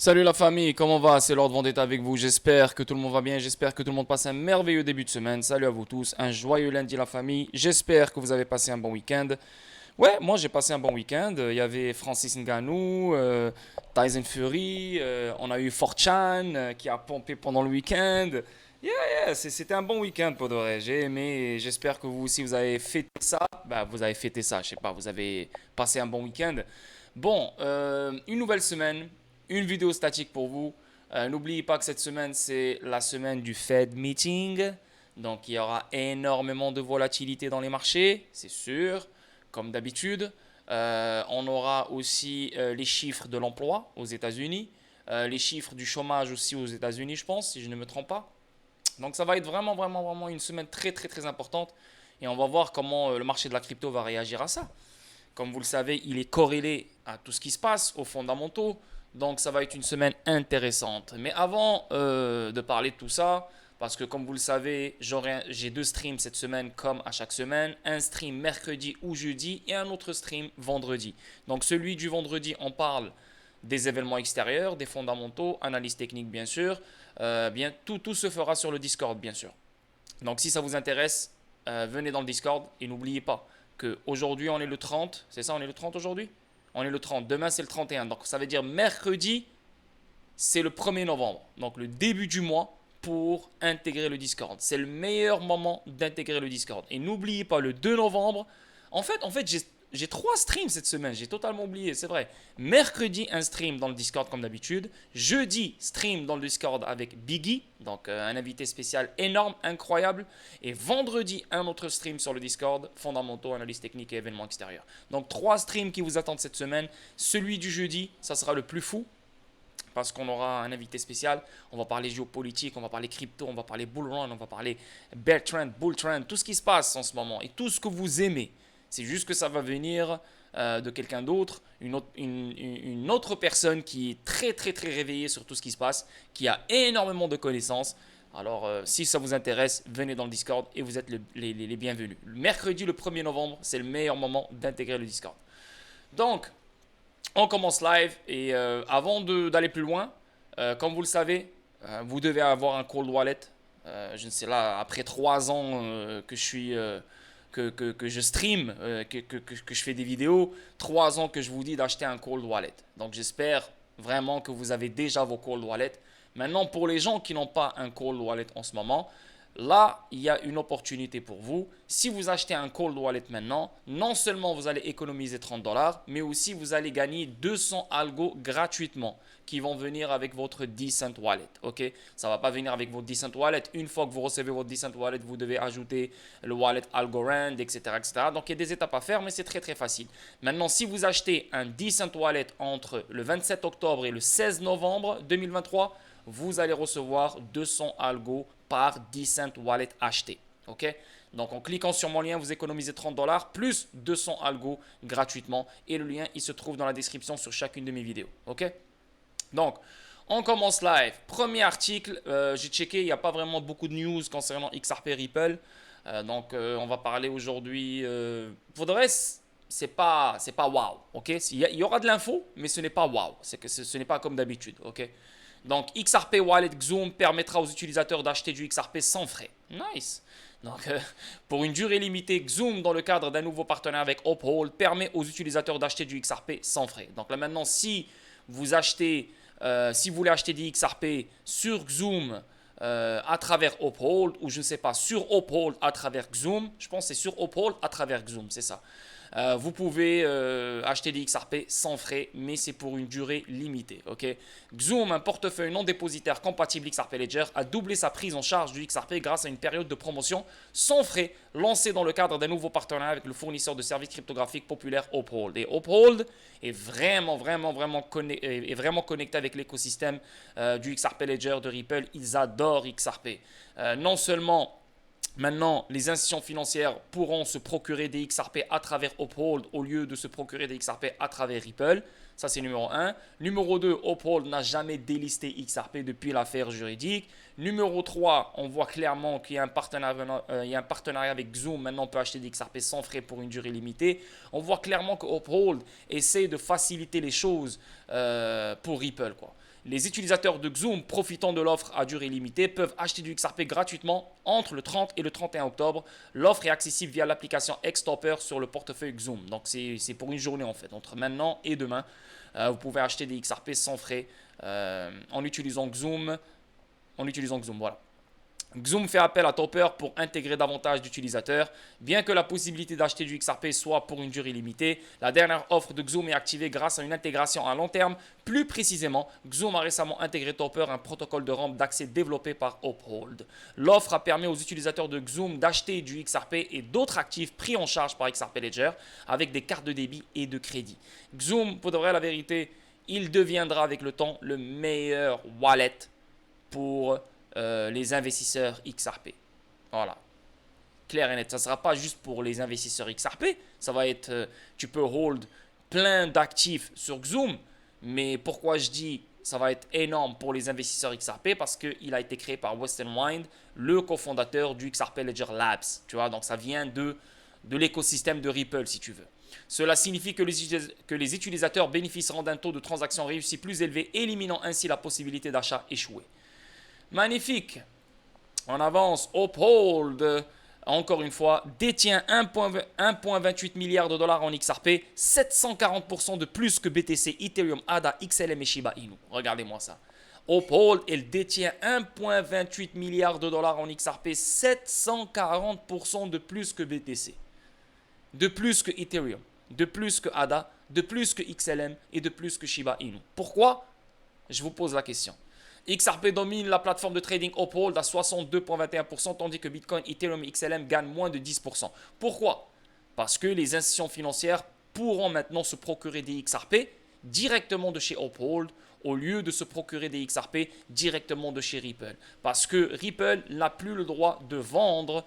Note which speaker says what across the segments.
Speaker 1: Salut la famille, comment va? C'est Lord Vendetta avec vous. J'espère que tout le monde va bien. J'espère que tout le monde passe un merveilleux début de semaine. Salut à vous tous. Un joyeux lundi la famille. J'espère que vous avez passé un bon week-end. Ouais, moi j'ai passé un bon week-end. Il y avait Francis Ngannou, Tyson Fury. On a eu Fortran qui a pompé pendant le week-end. C'était un bon week-end pour de vrai. J'ai aimé et j'espère que vous aussi vous avez fêté ça. Bah, vous avez fêté ça, je sais pas. Vous avez passé un bon week-end. Bon, une nouvelle semaine, une vidéo statique pour vous. N'oubliez pas que cette semaine, c'est la semaine du Fed Meeting. Donc, il y aura énormément de volatilité dans les marchés, c'est sûr, comme d'habitude. On aura aussi les chiffres de l'emploi aux États-Unis, les chiffres du chômage aussi aux États-Unis, je pense, si je ne me trompe pas. Donc, ça va être vraiment, vraiment, vraiment une semaine très, très, très importante. Et on va voir comment le marché de la crypto va réagir à ça. Comme vous le savez, il est corrélé à tout ce qui se passe, aux fondamentaux. Donc ça va être une semaine intéressante. Mais avant de parler de tout ça, parce que comme vous le savez, j'ai deux streams cette semaine comme à chaque semaine. Un stream mercredi ou jeudi et un autre stream vendredi. Donc celui du vendredi, on parle des événements extérieurs, des fondamentaux, analyse technique bien sûr. Tout se fera sur le Discord bien sûr. Donc si ça vous intéresse, venez dans le Discord et n'oubliez pas qu'aujourd'hui on est le 30, c'est ça, on est le 30 aujourd'hui. On est le 30, demain c'est le 31. Donc ça veut dire mercredi, c'est le 1er novembre. Donc le début du mois pour intégrer le Discord. C'est le meilleur moment d'intégrer le Discord. Et n'oubliez pas le 2 novembre. En fait j'ai trois streams cette semaine, j'ai totalement oublié, c'est vrai. Mercredi, un stream dans le Discord comme d'habitude. Jeudi, stream dans le Discord avec Biggie, donc un invité spécial énorme, incroyable. Et vendredi, un autre stream sur le Discord, fondamentaux, analyse technique et événements extérieurs. Donc trois streams qui vous attendent cette semaine. Celui du jeudi, ça sera le plus fou parce qu'on aura un invité spécial. On va parler géopolitique, on va parler crypto, on va parler bull run, on va parler bear trend, bull trend, tout ce qui se passe en ce moment et tout ce que vous aimez. C'est juste que ça va venir de quelqu'un d'autre, une autre personne qui est très très très réveillée sur tout ce qui se passe, qui a énormément de connaissances. Alors, si ça vous intéresse, venez dans le Discord et vous êtes les bienvenus. Le mercredi, le 1er novembre, c'est le meilleur moment d'intégrer le Discord. Donc, on commence live et avant d'aller plus loin, comme vous le savez, vous devez avoir un cold wallet. Je ne sais là, après 3 ans que je suis que je stream, que je fais des vidéos, 3 ans que je vous dis d'acheter un cold wallet. Donc j'espère vraiment que vous avez déjà vos cold wallets. Maintenant, pour les gens qui n'ont pas un cold wallet en ce moment, là, il y a une opportunité pour vous. Si vous achetez un cold wallet maintenant, non seulement vous allez économiser 30 dollars, mais aussi vous allez gagner 200 algos gratuitement qui vont venir avec votre Decent Wallet. Ok, ça ne va pas venir avec votre Decent Wallet. Une fois que vous recevez votre Decent Wallet, vous devez ajouter le wallet Algorand, etc., etc. Donc il y a des étapes à faire, mais c'est très très facile. Maintenant, si vous achetez un Decent Wallet entre le 27 octobre et le 16 novembre 2023, vous allez recevoir 200 algos par Decent Wallet acheté. Ok, donc en cliquant sur mon lien, vous économisez 30 dollars plus 200 algos gratuitement. Et le lien, il se trouve dans la description sur chacune de mes vidéos. Ok, donc on commence live. Premier article, j'ai checké, il n'y a pas vraiment beaucoup de news concernant XRP Ripple. On va parler aujourd'hui. Faudrait, c'est pas wow. Ok, il y aura de l'info, mais ce n'est pas wow. C'est que ce n'est pas comme d'habitude. Ok. Donc XRP Wallet Xoom permettra aux utilisateurs d'acheter du XRP sans frais. Nice. Donc pour une durée limitée, Xoom, dans le cadre d'un nouveau partenariat avec Uphold, permet aux utilisateurs d'acheter du XRP sans frais. Donc là maintenant, si vous voulez acheter des XRP sur Xoom à travers Uphold, ou je ne sais pas, sur Uphold à travers Xoom, je pense que c'est sur Uphold à travers Xoom, c'est ça. Vous pouvez acheter des XRP sans frais, mais c'est pour une durée limitée. Okay. Xoom, un portefeuille non dépositaire compatible XRP Ledger, a doublé sa prise en charge du XRP grâce à une période de promotion sans frais lancée dans le cadre d'un nouveau partenariat avec le fournisseur de services cryptographiques populaire Uphold. Et Uphold est vraiment connecté avec l'écosystème du XRP Ledger de Ripple. Ils adorent XRP. Non seulement maintenant, les institutions financières pourront se procurer des XRP à travers Uphold au lieu de se procurer des XRP à travers Ripple. Ça, c'est numéro 1. Numéro 2, Uphold n'a jamais délisté XRP depuis l'affaire juridique. Numéro 3, on voit clairement qu'il y a un partenariat avec Xoom. Maintenant, on peut acheter des XRP sans frais pour une durée limitée. On voit clairement que Uphold essaie de faciliter les choses pour Ripple, quoi. Les utilisateurs de Xoom profitant de l'offre à durée limitée peuvent acheter du XRP gratuitement entre le 30 et le 31 octobre. L'offre est accessible via l'application Xtopper sur le portefeuille Xoom. Donc c'est pour une journée en fait, entre maintenant et demain. Vous pouvez acheter des XRP sans frais en utilisant Xoom. Voilà. Xoom fait appel à Topper pour intégrer davantage d'utilisateurs. Bien que la possibilité d'acheter du XRP soit pour une durée limitée, la dernière offre de Xoom est activée grâce à une intégration à long terme. Plus précisément, Xoom a récemment intégré Topper, un protocole de rampe d'accès développé par Uphold. L'offre a permis aux utilisateurs de Xoom d'acheter du XRP et d'autres actifs pris en charge par XRP Ledger avec des cartes de débit et de crédit. Xoom, pour de vrai la vérité, il deviendra avec le temps le meilleur wallet pour les investisseurs XRP. Voilà. Clair et net. Ça ne sera pas juste pour les investisseurs XRP. Ça va être, tu peux hold plein d'actifs sur Xoom. Mais pourquoi je dis ça va être énorme pour les investisseurs XRP? Parce qu'il a été créé par Western Wind, le cofondateur du XRP Ledger Labs. Tu vois, donc ça vient de l'écosystème de Ripple, si tu veux. Cela signifie que les utilisateurs bénéficieront d'un taux de transaction réussi plus élevé, éliminant ainsi la possibilité d'achat échoué. Magnifique. On avance. Uphold, encore une fois, détient 1,28 milliard de dollars en XRP, 740% de plus que BTC, Ethereum, ADA, XLM et Shiba Inu. Regardez-moi ça. Uphold, elle détient 1,28 milliard de dollars en XRP, 740% de plus que BTC, de plus que Ethereum, de plus que ADA, de plus que XLM et de plus que Shiba Inu. Pourquoi? Je vous pose la question. XRP domine la plateforme de trading Uphold à 62,21%, tandis que Bitcoin, Ethereum et XLM gagnent moins de 10%. Pourquoi? Parce que les institutions financières pourront maintenant se procurer des XRP directement de chez Uphold au lieu de se procurer des XRP directement de chez Ripple. Parce que Ripple n'a plus le droit de vendre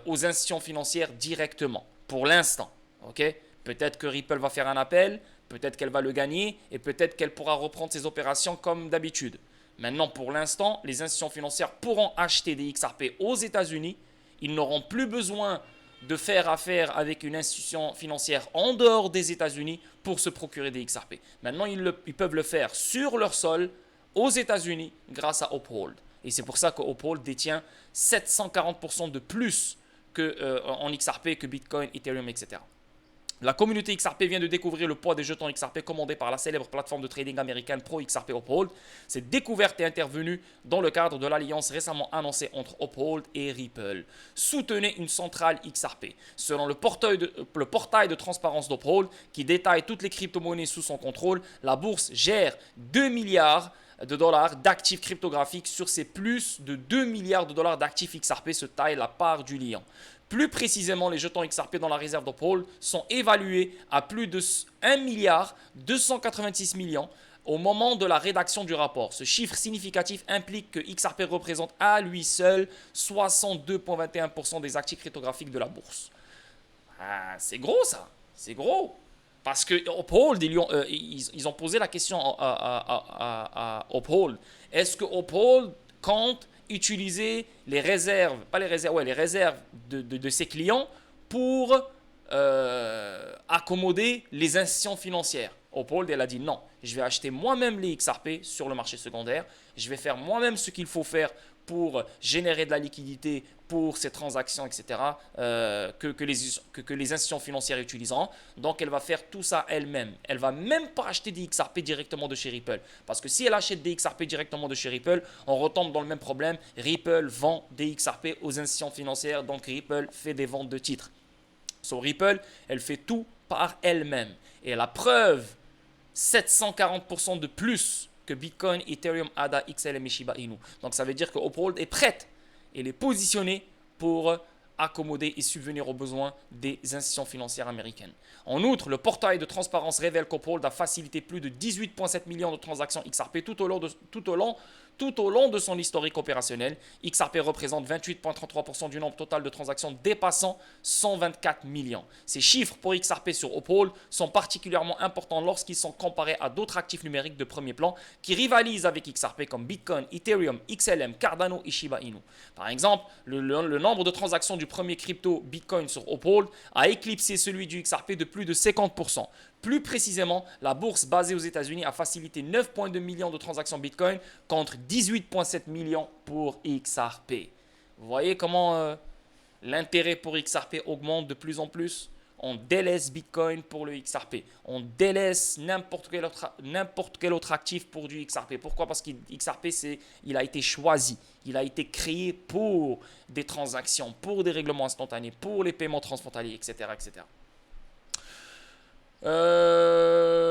Speaker 1: aux institutions financières directement, pour l'instant. Okay? Peut-être que Ripple va faire un appel, peut-être qu'elle va le gagner et peut-être qu'elle pourra reprendre ses opérations comme d'habitude. Maintenant, pour l'instant, les institutions financières pourront acheter des XRP aux États-Unis. Ils n'auront plus besoin de faire affaire avec une institution financière en dehors des États-Unis pour se procurer des XRP. Maintenant, ils peuvent le faire sur leur sol aux États-Unis grâce à Uphold. Et c'est pour ça que Uphold détient 740% de plus en XRP que Bitcoin, Ethereum, etc. La communauté XRP vient de découvrir le poids des jetons XRP commandés par la célèbre plateforme de trading américaine ProXRP Uphold. Cette découverte est intervenue dans le cadre de l'alliance récemment annoncée entre Uphold et Ripple. Soutenez une centrale XRP. Selon le portail de transparence d'Uphold, qui détaille toutes les crypto-monnaies sous son contrôle, la bourse gère 2 milliards de dollars d'actifs cryptographiques. Sur ces plus de 2 milliards de dollars d'actifs XRP se taille la part du lion. Plus précisément, les jetons XRP dans la réserve d'Uphold sont évalués à plus de 1 milliard 286 millions au moment de la rédaction du rapport. Ce chiffre significatif implique que XRP représente à lui seul 62,21% des actifs cryptographiques de la bourse. Ah, c'est gros ça, c'est gros. Parce que Uphold, ils ont posé la question à Uphold. Est-ce que Uphold compte utiliser les réserves, pas les réserves, ouais, les réserves de ses clients pour accommoder les institutions financières? Uphold, elle a dit non, je vais acheter moi-même les XRP sur le marché secondaire, je vais faire moi-même ce qu'il faut faire pour générer de la liquidité pour ces transactions, etc., que les institutions financières utiliseront. Donc, elle va faire tout ça elle-même. Elle ne va même pas acheter des XRP directement de chez Ripple. Parce que si elle achète des XRP directement de chez Ripple, on retombe dans le même problème. Ripple vend des XRP aux institutions financières, donc Ripple fait des ventes de titres. So, Ripple, elle fait tout par elle-même. Et la preuve, 740% de plus que Bitcoin, Ethereum, ADA, XLM et Shiba Inu. Donc ça veut dire que Uphold est prête, elle est positionnée pour accommoder et subvenir aux besoins des institutions financières américaines. En outre, le portail de transparence révèle qu'Uphold a facilité plus de 18,7 millions de transactions XRP tout au long de son historique opérationnel. XRP représente 28,33% du nombre total de transactions dépassant 124 millions. Ces chiffres pour XRP sur Uphold sont particulièrement importants lorsqu'ils sont comparés à d'autres actifs numériques de premier plan qui rivalisent avec XRP comme Bitcoin, Ethereum, XLM, Cardano et Shiba Inu. Par exemple, le nombre de transactions du premier crypto Bitcoin sur Uphold a éclipsé celui du XRP de plus de 50%. Plus précisément, la bourse basée aux États-Unis a facilité 9,2 millions de transactions Bitcoin contre 18,7 millions pour XRP. Vous voyez comment l'intérêt pour XRP augmente de plus en plus? On délaisse Bitcoin pour le XRP. On délaisse n'importe quel autre actif pour du XRP. Pourquoi? Parce que XRP, il a été choisi. Il a été créé pour des transactions, pour des règlements instantanés, pour les paiements transfrontaliers, etc., etc.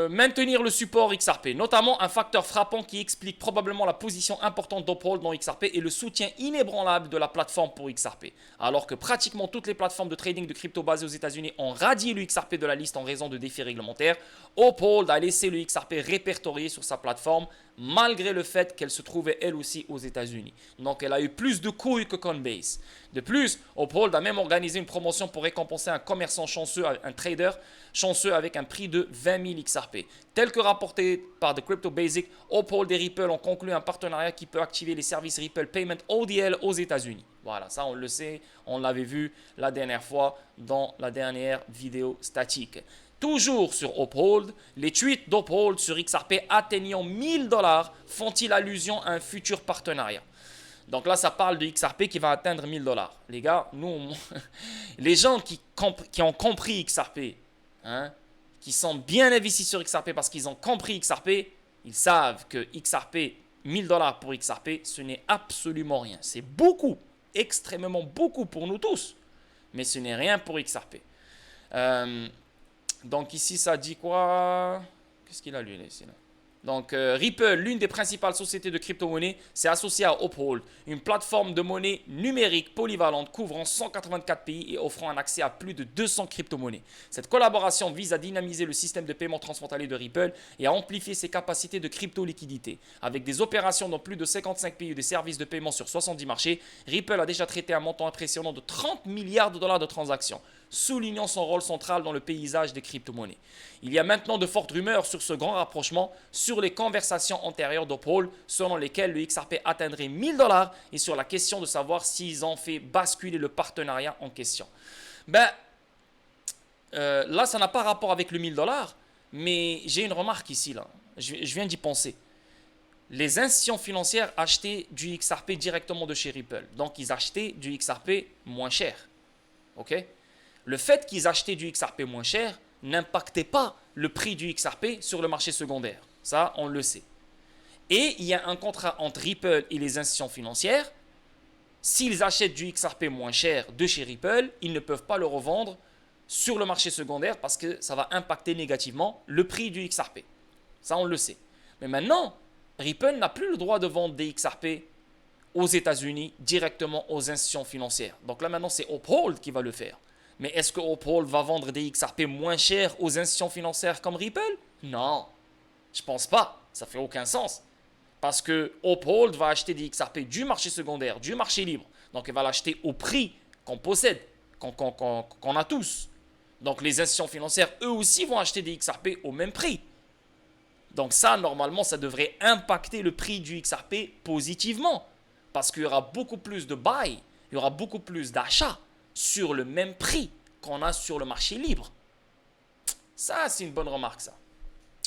Speaker 1: Maintenir le support XRP, notamment un facteur frappant qui explique probablement la position importante d'Uphold dans XRP et le soutien inébranlable de la plateforme pour XRP. Alors que pratiquement toutes les plateformes de trading de crypto basées aux États-Unis ont radié le XRP de la liste en raison de défis réglementaires, Uphold a laissé le XRP répertorié sur sa plateforme malgré le fait qu'elle se trouvait elle aussi aux États-Unis. Donc elle a eu plus de couilles que Coinbase. De plus, Uphold a même organisé une promotion pour récompenser un commerçant chanceux, un trader chanceux avec un prix de 20 000 XRP. Tel que rapporté par The Crypto Basic, Uphold et Ripple ont conclu un partenariat qui peut activer les services Ripple Payment ODL aux États-Unis. Voilà, ça on le sait, on l'avait vu la dernière fois dans la dernière vidéo statique. Toujours sur Uphold, les tweets d'Uphold sur XRP atteignant 1000 $, font-ils allusion à un futur partenariat? Donc là, ça parle de XRP qui va atteindre 1000 $. Les gars, les gens qui ont compris XRP, hein, qui sont bien investis sur XRP parce qu'ils ont compris XRP, ils savent que XRP, 1000 $ pour XRP, ce n'est absolument rien. C'est beaucoup, extrêmement beaucoup pour nous tous, mais ce n'est rien pour XRP. Donc ici, ça dit quoi? Qu'est-ce qu'il a lu là, ici là? Donc Ripple, l'une des principales sociétés de crypto-monnaie, s'est associée à Uphold, une plateforme de monnaie numérique polyvalente couvrant 184 pays et offrant un accès à plus de 200 crypto-monnaies. Cette collaboration vise à dynamiser le système de paiement transfrontalier de Ripple et à amplifier ses capacités de crypto-liquidité. Avec des opérations dans plus de 55 pays et des services de paiement sur 70 marchés, Ripple a déjà traité un montant impressionnant de 30 milliards de dollars de transactions, soulignant son rôle central dans le paysage des crypto-monnaies. Il y a maintenant de fortes rumeurs sur ce grand rapprochement, sur les conversations antérieures d'Uphold, selon lesquelles le XRP atteindrait 1000 $ et sur la question de savoir s'ils ont fait basculer le partenariat en question. Là, ça n'a pas rapport avec le 1000 $, mais j'ai une remarque ici, là. Je viens d'y penser. Les institutions financières achetaient du XRP directement de chez Ripple. Donc, ils achetaient du XRP moins cher. OK? Le fait qu'ils achetaient du XRP moins cher n'impactait pas le prix du XRP sur le marché secondaire. Ça, on le sait. Et il y a un contrat entre Ripple et les institutions financières. S'ils achètent du XRP moins cher de chez Ripple, ils ne peuvent pas le revendre sur le marché secondaire parce que ça va impacter négativement le prix du XRP. Ça, on le sait. Mais maintenant, Ripple n'a plus le droit de vendre des XRP aux États-Unis directement aux institutions financières. Donc là, maintenant, c'est Uphold qui va le faire. Mais est-ce que Uphold va vendre des XRP moins chers aux institutions financières comme Ripple? Non, je pense pas. Ça fait aucun sens. Parce que Uphold va acheter des XRP du marché secondaire, du marché libre. Donc, il va l'acheter au prix qu'on possède, qu'on a tous. Donc, les institutions financières, eux aussi, vont acheter des XRP au même prix. Donc ça, normalement, ça devrait impacter le prix du XRP positivement. Parce qu'il y aura beaucoup plus de buy, il y aura beaucoup plus d'achats sur le même prix qu'on a sur le marché libre. Ça, c'est une bonne remarque, ça.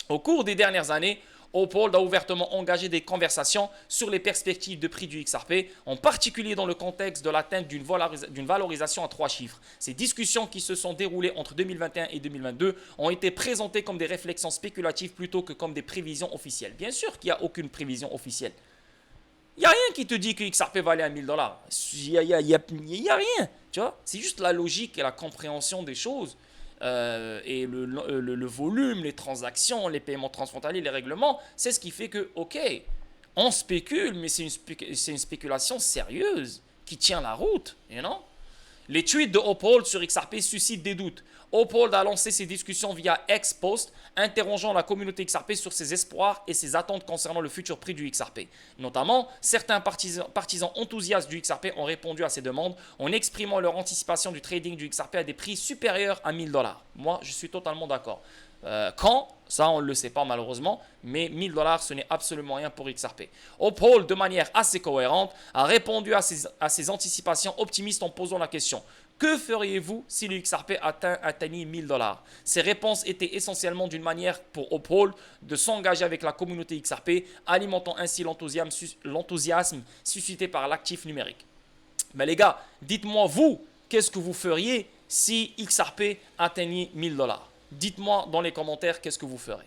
Speaker 1: Au cours des dernières années, Uphold a ouvertement engagé des conversations sur les perspectives de prix du XRP, en particulier dans le contexte de l'atteinte d'une valorisation à 3 chiffres. Ces discussions qui se sont déroulées entre 2021 et 2022 ont été présentées comme des réflexions spéculatives plutôt que comme des prévisions officielles. Bien sûr qu'il n'y a aucune prévision officielle. Il n'y a rien qui te dit que XRP va aller à 1000 $. Il n'y a rien. Tu vois, c'est juste la logique et la compréhension des choses. Et le volume, les transactions, les paiements transfrontaliers, les règlements, c'est ce qui fait que, ok, on spécule, mais c'est une spéculation sérieuse qui tient la route, you know? Les tweets de Uphold sur XRP suscitent des doutes. Uphold a lancé ses discussions via X-Post, interrogeant la communauté XRP sur ses espoirs et ses attentes concernant le futur prix du XRP. Notamment, certains partisans enthousiastes du XRP ont répondu à ces demandes en exprimant leur anticipation du trading du XRP à des prix supérieurs à 1000 $. Moi, je suis totalement d'accord. Quand? Ça, on ne le sait pas malheureusement, mais 1000 $, ce n'est absolument rien pour XRP. Uphold, de manière assez cohérente, a répondu à ces anticipations optimistes en posant la question: que feriez-vous si le XRP atteignait 1000 dollars? Ces réponses étaient essentiellement d'une manière pour Uphold de s'engager avec la communauté XRP, alimentant ainsi l'enthousiasme suscité par l'actif numérique. Mais les gars, dites-moi vous, qu'est-ce que vous feriez si XRP atteignait 1000 dollars? Dites-moi dans les commentaires qu'est-ce que vous ferez.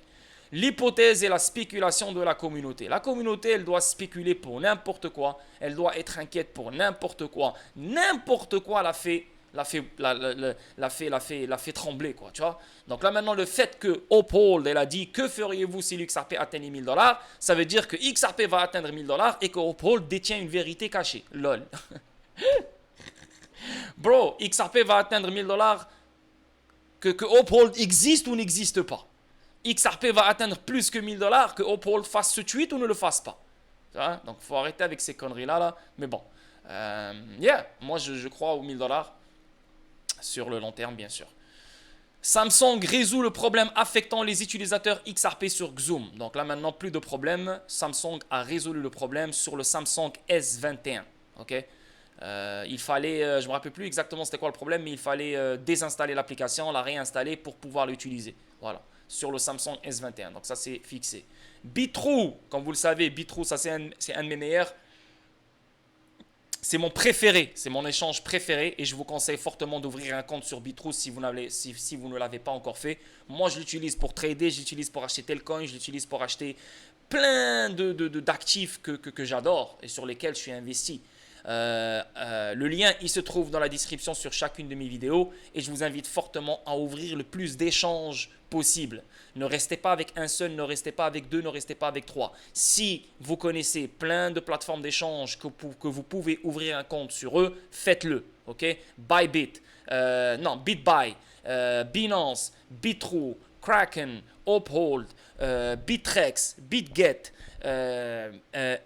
Speaker 1: L'hypothèse et la spéculation de la communauté. La communauté, elle doit spéculer pour n'importe quoi. Elle doit être inquiète pour n'importe quoi. N'importe quoi la fait trembler, quoi, tu vois. Donc là maintenant, le fait que Uphold, elle a dit que feriez-vous si l'XRP atteignait 1000 dollars, ça veut dire que XRP va atteindre 1000 dollars et que Uphold détient une vérité cachée. Lol. Bro, XRP va atteindre 1000 dollars que Uphold existe ou n'existe pas. XRP va atteindre plus que 1000 dollars, que Uphold fasse ce tweet ou ne le fasse pas. Donc, il faut arrêter avec ces conneries-là. Là. Mais bon, moi, je crois aux 1000 dollars sur le long terme, bien sûr. Samsung résout le problème affectant les utilisateurs XRP sur Xoom. Donc là, maintenant, plus de problème. Samsung a résolu le problème sur le Samsung S21. Ok. Il fallait, je ne me rappelle plus exactement c'était quoi le problème, mais il fallait désinstaller l'application, la réinstaller pour pouvoir l'utiliser. Voilà, sur le Samsung S21. Donc ça, c'est fixé. Bitrou, comme vous le savez, Bitrou, ça c'est un de mes meilleurs. C'est mon préféré, c'est mon échange préféré et je vous conseille fortement d'ouvrir un compte sur Bitrou si vous ne l'avez pas encore fait. Moi, je l'utilise pour trader, je l'utilise pour acheter tel coin, je l'utilise pour acheter plein d'actifs que j'adore et sur lesquels je suis investi. Le lien, il se trouve dans la description sur chacune de mes vidéos et je vous invite fortement à ouvrir le plus d'échanges possible. Ne restez pas avec un seul, ne restez pas avec deux, ne restez pas avec trois. Si vous connaissez plein de plateformes d'échange que vous pouvez ouvrir un compte sur eux, faites-le. Ok? Bybit, BitBuy, Binance, Bitrou, Kraken, Uphold, Bitrex, BitGet,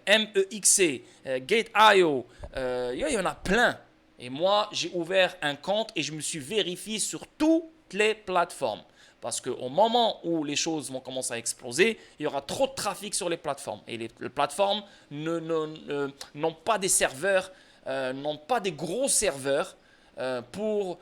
Speaker 1: MEXC, Gate.io, il y en a plein. Et moi, j'ai ouvert un compte et je me suis vérifié sur toutes les plateformes. Parce qu'au moment où les choses vont commencer à exploser, il y aura trop de trafic sur les plateformes. Et les plateformes n'ont pas des serveurs, n'ont pas des gros serveurs pour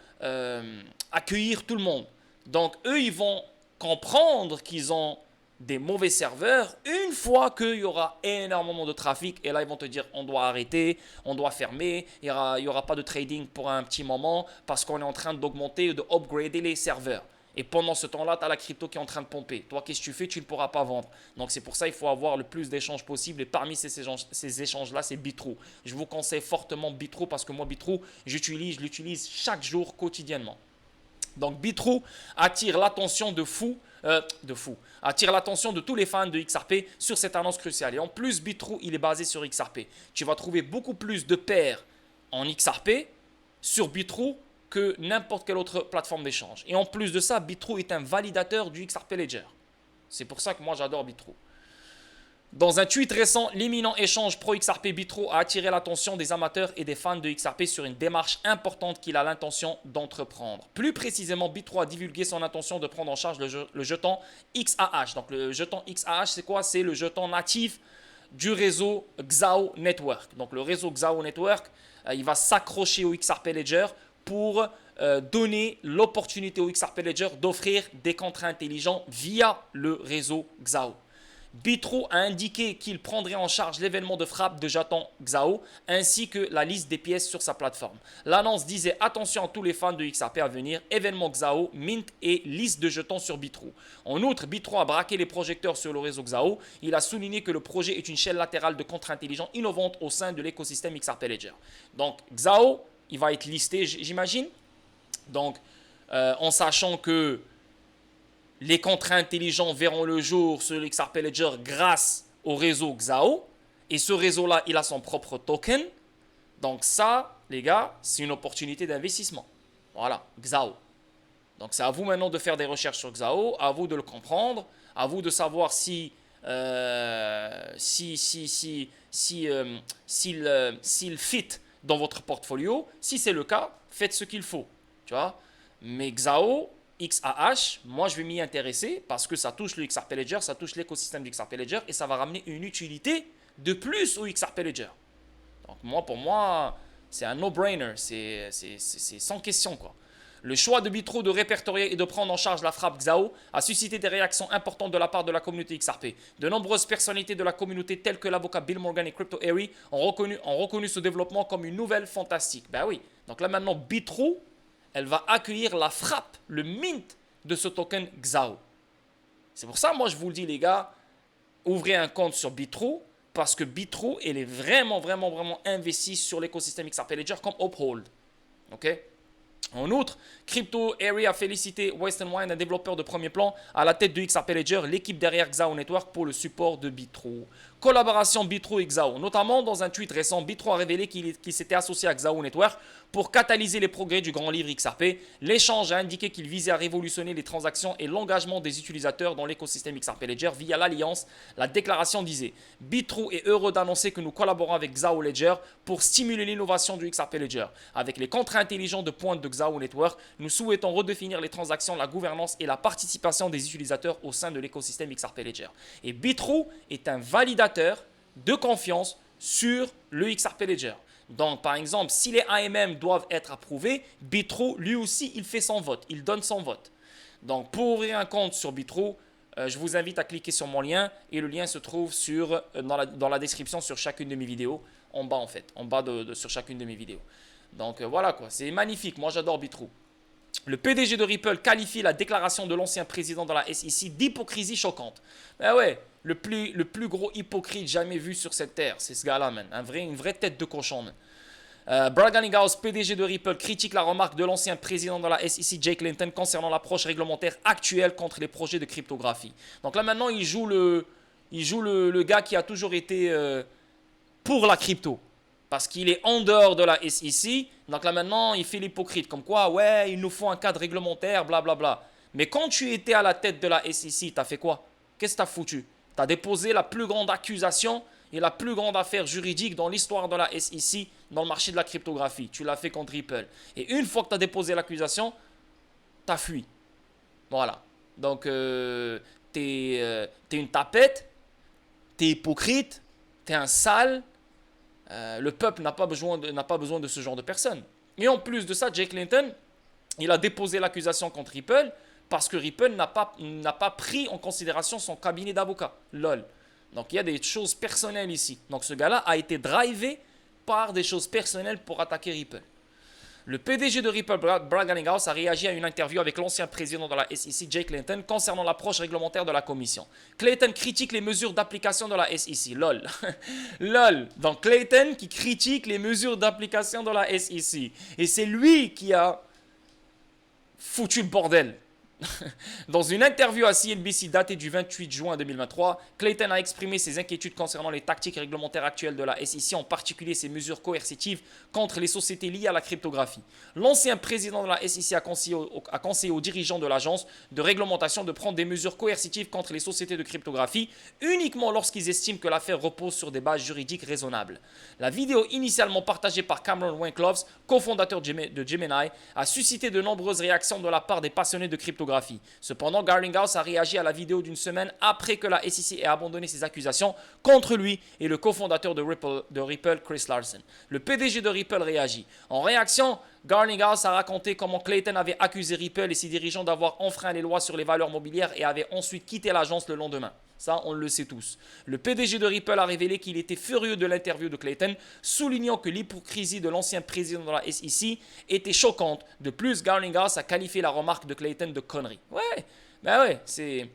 Speaker 1: accueillir tout le monde. Donc, eux, ils vont comprendre qu'ils ont des mauvais serveurs une fois qu'il y aura énormément de trafic. Et là, ils vont te dire, on doit arrêter, on doit fermer, il n'y aura pas de trading pour un petit moment parce qu'on est en train d'augmenter, de upgrader les serveurs. Et pendant ce temps-là, tu as la crypto qui est en train de pomper. Toi, qu'est-ce que tu fais? Tu ne pourras pas vendre. Donc, c'est pour ça qu'il faut avoir le plus d'échanges possible. Et parmi ces échanges-là, c'est Bitrou. Je vous conseille fortement Bitrou parce que moi, Bitrou, je l'utilise chaque jour, quotidiennement. Donc, Bitrou attire l'attention attire l'attention de tous les fans de XRP sur cette annonce cruciale. Et en plus, Bitrou, il est basé sur XRP. Tu vas trouver beaucoup plus de paires en XRP sur Bitrou que n'importe quelle autre plateforme d'échange. Et en plus de ça, Bitrou est un validateur du XRP Ledger. C'est pour ça que moi j'adore Bitrou. Dans un tweet récent, l'imminent échange pro-XRP Bitrou a attiré l'attention des amateurs et des fans de XRP sur une démarche importante qu'il a l'intention d'entreprendre. Plus précisément, Bitrou a divulgué son intention de prendre en charge le jeton XAH. Donc le jeton XAH, c'est quoi? C'est le jeton natif du réseau XAO Network. Donc le réseau XAO Network, il va s'accrocher au XRP Ledger pour donner l'opportunité au XRP Ledger d'offrir des contrats intelligents via le réseau XAO. Bitrou a indiqué qu'il prendrait en charge l'événement de frappe de jetons XAO ainsi que la liste des pièces sur sa plateforme. L'annonce disait attention à tous les fans de XRP à venir, événement XAO, mint et liste de jetons sur Bitrou. En outre, Bitrou a braqué les projecteurs sur le réseau XAO. Il a souligné que le projet est une chaîne latérale de contrats intelligents innovante au sein de l'écosystème XRP Ledger. Donc XAO, il va être listé, j'imagine. Donc, en sachant que les contrats intelligents verront le jour sur l'XRP Ledger grâce au réseau XAO. Et ce réseau-là, il a son propre token. Donc ça, les gars, c'est une opportunité d'investissement. Voilà, XAO. Donc c'est à vous maintenant de faire des recherches sur XAO, à vous de le comprendre, à vous de savoir s'il fit dans votre portfolio. Si c'est le cas, faites ce qu'il faut. Tu vois? Mais XAO, XAH, moi je vais m'y intéresser parce que ça touche le XRP Ledger, ça touche l'écosystème du XRP Ledger et ça va ramener une utilité de plus au XRP Ledger. Donc pour moi, C'est un no-brainer, c'est sans question quoi. Le choix de Bitrou de répertorier et de prendre en charge la frappe Xiao a suscité des réactions importantes de la part de la communauté XRP. De nombreuses personnalités de la communauté telles que l'avocat Bill Morgan et Crypto Harry ont reconnu ce développement comme une nouvelle fantastique. Ben oui, donc là maintenant Bitrou, elle va accueillir la frappe, le mint de ce token Xiao. C'est pour ça, moi je vous le dis les gars, ouvrez un compte sur Bitrou parce que Bitrou, elle est vraiment investie sur l'écosystème XRP Ledger comme Uphold. Ok? En outre, Crypto Harry a félicité Western Wine, un développeur de premier plan, à la tête de XRP Ledger, l'équipe derrière Xiao Network pour le support de Bitrou. Collaboration Bitrou et Xiao. Notamment dans un tweet récent, Bitrou a révélé qu'il s'était associé à Xiao Network pour catalyser les progrès du grand livre XRP. L'échange a indiqué qu'il visait à révolutionner les transactions et l'engagement des utilisateurs dans l'écosystème XRP Ledger via l'alliance. La déclaration disait « Bitrou est heureux d'annoncer que nous collaborons avec Xiao Ledger pour stimuler l'innovation du XRP Ledger. Avec les contrats intelligents de pointe de Xiao Network, nous souhaitons redéfinir les transactions, la gouvernance et la participation des utilisateurs au sein de l'écosystème XRP Ledger. » Et Bitrou est un validateur de confiance sur le XRP Ledger. Donc, par exemple, si les AMM doivent être approuvés, Bitrou, lui aussi, il fait son vote, il donne son vote. Donc, pour ouvrir un compte sur Bitrou, je vous invite à cliquer sur mon lien et le lien se trouve dans la description sur chacune de mes vidéos, en bas en fait, sur chacune de mes vidéos. Donc, voilà quoi, c'est magnifique, moi j'adore Bitrou. Le PDG de Ripple qualifie la déclaration de l'ancien président de la SEC d'hypocrisie choquante. Ben ouais, le plus gros hypocrite jamais vu sur cette terre, c'est ce gars-là, man. Une vraie tête de cochon, man. Brad Garlinghouse, PDG de Ripple, critique la remarque de l'ancien président de la SEC, Jake Layton, concernant l'approche réglementaire actuelle contre les projets de cryptographie. Donc là, maintenant, il joue le gars qui a toujours été pour la crypto. Parce qu'il est en dehors de la SEC. Donc là maintenant, il fait l'hypocrite. Comme quoi, ouais, il nous faut un cadre réglementaire, blablabla. Mais quand tu étais à la tête de la SEC, tu as fait quoi? Qu'est-ce que tu as foutu? Tu as déposé la plus grande accusation et la plus grande affaire juridique dans l'histoire de la SEC dans le marché de la cryptographie. Tu l'as fait contre Ripple. Et une fois que tu as déposé l'accusation, tu as fui. Voilà. Donc, t'es une tapette, t'es hypocrite, t'es un sale. Le peuple n'a pas besoin de ce genre de personnes. Et en plus de ça, Jake Layton, il a déposé l'accusation contre Ripple parce que Ripple n'a pas pris en considération son cabinet d'avocats. LOL. Donc il y a des choses personnelles ici. Donc ce gars-là a été drivé par des choses personnelles pour attaquer Ripple. Le PDG de Ripple, Brad Garlinghouse, a réagi à une interview avec l'ancien président de la SEC, Jake Layton, concernant l'approche réglementaire de la commission. Clayton critique les mesures d'application de la SEC. LOL. LOL. Donc Clayton qui critique les mesures d'application de la SEC. Et c'est lui qui a foutu le bordel. Dans une interview à CNBC datée du 28 juin 2023, Clayton a exprimé ses inquiétudes concernant les tactiques réglementaires actuelles de la SEC, en particulier ses mesures coercitives contre les sociétés liées à la cryptographie. L'ancien président de la SEC a conseillé aux dirigeants de l'agence de réglementation de prendre des mesures coercitives contre les sociétés de cryptographie uniquement lorsqu'ils estiment que l'affaire repose sur des bases juridiques raisonnables. La vidéo initialement partagée par Cameron Winkloves, cofondateur de Gemini, a suscité de nombreuses réactions de la part des passionnés de cryptographie. Cependant, Garlinghouse a réagi à la vidéo d'une semaine après que la SEC ait abandonné ses accusations contre lui et le cofondateur de Ripple, Chris Larsen. Le PDG de Ripple réagit. En réaction, Garlinghouse a raconté comment Clayton avait accusé Ripple et ses dirigeants d'avoir enfreint les lois sur les valeurs mobilières et avait ensuite quitté l'agence le lendemain. Ça, on le sait tous. Le PDG de Ripple a révélé qu'il était furieux de l'interview de Clayton, soulignant que l'hypocrisie de l'ancien président de la SEC était choquante. De plus, Garlinghouse a qualifié la remarque de Clayton de connerie. Ouais, c'est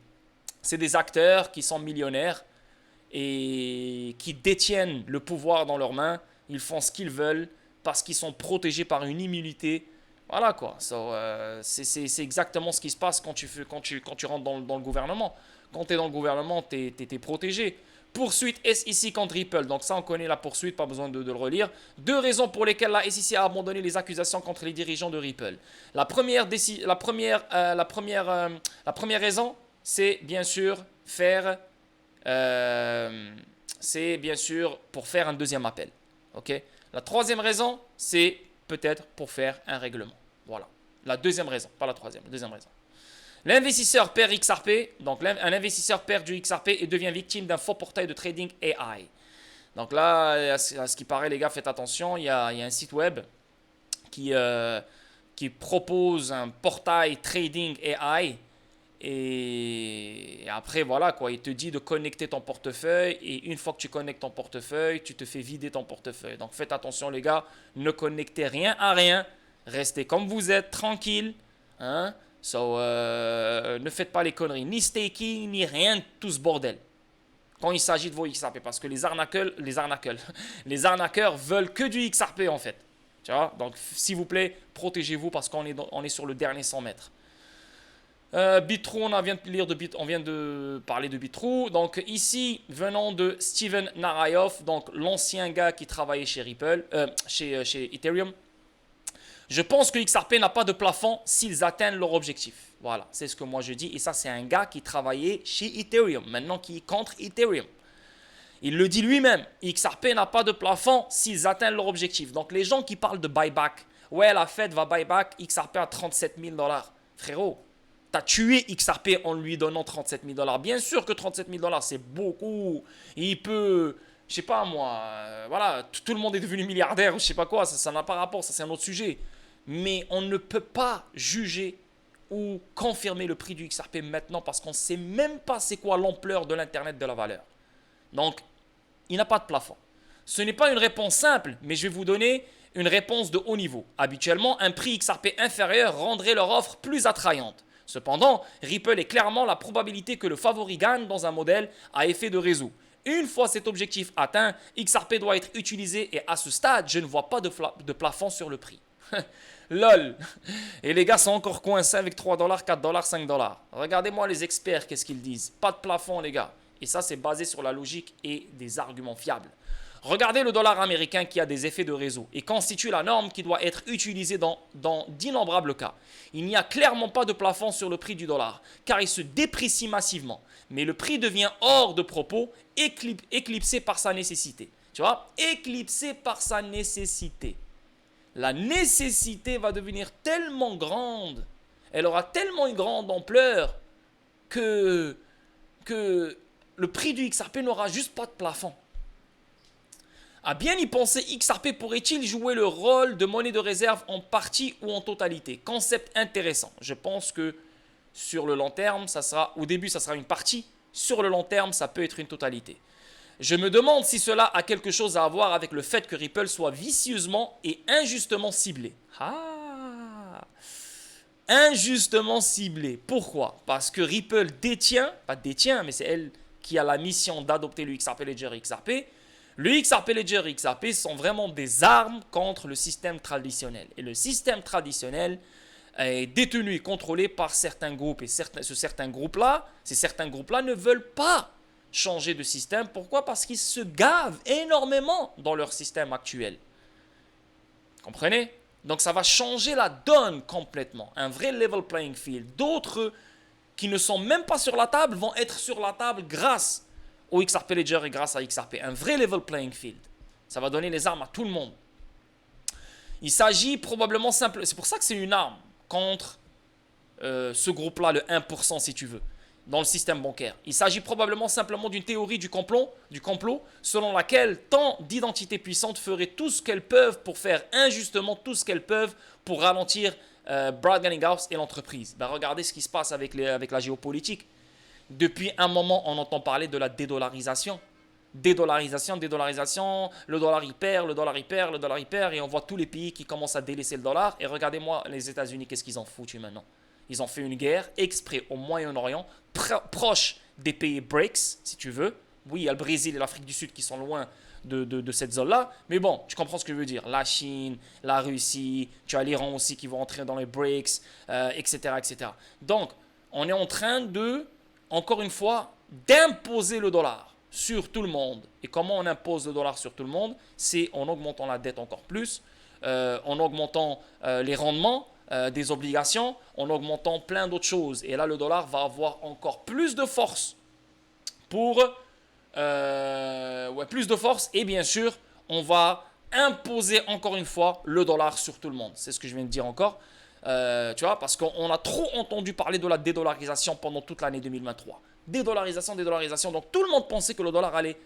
Speaker 1: des acteurs qui sont millionnaires et qui détiennent le pouvoir dans leurs mains. Ils font ce qu'ils veulent parce qu'ils sont protégés par une immunité. Voilà quoi. C'est exactement ce qui se passe quand tu rentres dans le gouvernement. Quand tu es dans le gouvernement, tu es protégé. Poursuite SEC contre Ripple. Donc ça, on connaît la poursuite, pas besoin de le relire. Deux raisons pour lesquelles la SEC a abandonné les accusations contre les dirigeants de Ripple. La première raison, c'est bien sûr pour faire un deuxième appel. Okay? La troisième raison, c'est peut-être pour faire un règlement. Voilà. La deuxième raison, pas la troisième, la deuxième raison. L'investisseur perd XRP, donc un investisseur perd du XRP et devient victime d'un faux portail de trading AI. Donc là, à ce qui paraît, les gars, faites attention. Il y a un site web qui, euh, qui propose un portail trading AI. Et après, voilà quoi, il te dit de connecter ton portefeuille. Et une fois que tu connectes ton portefeuille, tu te fais vider ton portefeuille. Donc faites attention, les gars, ne connectez rien à rien. Restez comme vous êtes, tranquille. Hein? Ne faites pas les conneries, ni staking, ni rien de tout ce bordel. Quand il s'agit de vos XRP, parce que les arnaqueurs veulent que du XRP en fait. Tu vois? Donc s'il vous plaît, protégez-vous parce on est sur le dernier 100 mètres. Bitrue, on vient de parler de Bitrue. Donc ici, venant de Steven Narayoff, donc l'ancien gars qui travaillait chez Ripple, chez Ethereum. Je pense que XRP n'a pas de plafond s'ils atteignent leur objectif. Voilà, c'est ce que moi je dis. Et ça, c'est un gars qui travaillait chez Ethereum, maintenant qui est contre Ethereum. Il le dit lui-même, XRP n'a pas de plafond s'ils atteignent leur objectif. Donc les gens qui parlent de buyback, ouais, la Fed va buyback XRP à 37 000 $. Frérot, t'as tué XRP en lui donnant 37 000 $. Bien sûr que 37 000 $, c'est beaucoup. Il peut, je sais pas moi, voilà, tout le monde est devenu milliardaire ou je sais pas quoi, ça n'a pas rapport, ça c'est un autre sujet. Mais on ne peut pas juger ou confirmer le prix du XRP maintenant parce qu'on ne sait même pas c'est quoi l'ampleur de l'Internet de la valeur. Donc, il n'a pas de plafond. Ce n'est pas une réponse simple, mais je vais vous donner une réponse de haut niveau. Habituellement, un prix XRP inférieur rendrait leur offre plus attrayante. Cependant, Ripple est clairement la probabilité que le favori gagne dans un modèle à effet de réseau. Une fois cet objectif atteint, XRP doit être utilisé et à ce stade, je ne vois pas de plafond sur le prix. LOL. Et les gars sont encore coincés avec 3 $, 4 $, 5 $. Regardez-moi les experts, qu'est-ce qu'ils disent. Pas de plafond, les gars. Et ça, c'est basé sur la logique et des arguments fiables. Regardez le dollar américain qui a des effets de réseau et constitue la norme qui doit être utilisée dans d'innombrables cas. Il n'y a clairement pas de plafond sur le prix du dollar, car il se déprécie massivement. Mais le prix devient hors de propos, éclipsé par sa nécessité. Tu vois? Éclipsé par sa nécessité. La nécessité va devenir tellement grande, elle aura tellement une grande ampleur que le prix du XRP n'aura juste pas de plafond. À bien y penser, XRP pourrait-il jouer le rôle de monnaie de réserve en partie ou en totalité? Concept intéressant. Je pense que sur le long terme, au début, ça sera une partie. Sur le long terme, ça peut être une totalité. Je me demande si cela a quelque chose à voir avec le fait que Ripple soit vicieusement et injustement ciblé. Ah, injustement ciblé. Pourquoi? Parce que Ripple mais c'est elle qui a la mission d'adopter le XRP Ledger et XRP. Le XRP Ledger et XRP sont vraiment des armes contre le système traditionnel. Et le système traditionnel est détenu et contrôlé par certains groupes. Et ces certains groupes-là ne veulent pas changer de système. Pourquoi? Parce qu'ils se gavent énormément dans leur système actuel. Comprenez? Donc ça va changer la donne complètement. Un vrai level playing field. D'autres qui ne sont même pas sur la table vont être sur la table grâce au XRP Ledger et grâce à XRP. Un vrai level playing field. Ça va donner les armes à tout le monde. Il s'agit probablement simplement... C'est pour ça que c'est une arme contre ce groupe-là, le 1% si tu veux, dans le système bancaire. Il s'agit probablement simplement d'une théorie du complot selon laquelle tant d'identités puissantes feraient tout ce qu'elles peuvent pour faire injustement tout ce qu'elles peuvent pour ralentir Brad Garlinghouse et l'entreprise. Ben regardez ce qui se passe avec la géopolitique. Depuis un moment, on entend parler de la dédollarisation. Dédollarisation, le dollar il perd, et on voit tous les pays qui commencent à délaisser le dollar. Et regardez-moi les États-Unis, qu'est-ce qu'ils ont foutu maintenant? Ils ont fait une guerre exprès au Moyen-Orient, proche des pays BRICS, si tu veux. Oui, il y a le Brésil et l'Afrique du Sud qui sont loin de cette zone-là. Mais bon, tu comprends ce que je veux dire. La Chine, la Russie, tu as l'Iran aussi qui vont entrer dans les BRICS, etc., etc. Donc, on est en train encore une fois, d'imposer le dollar sur tout le monde. Et comment on impose le dollar sur tout le monde? C'est en augmentant la dette encore plus, en augmentant les rendements des obligations, en augmentant plein d'autres choses. Et là, le dollar va avoir encore plus de force plus de force. Et bien sûr, on va imposer encore une fois le dollar sur tout le monde. C'est ce que je viens de dire encore. Tu vois, parce qu'on a trop entendu parler de la dédollarisation pendant toute l'année 2023. Dédollarisation. Donc tout le monde pensait que le dollar allait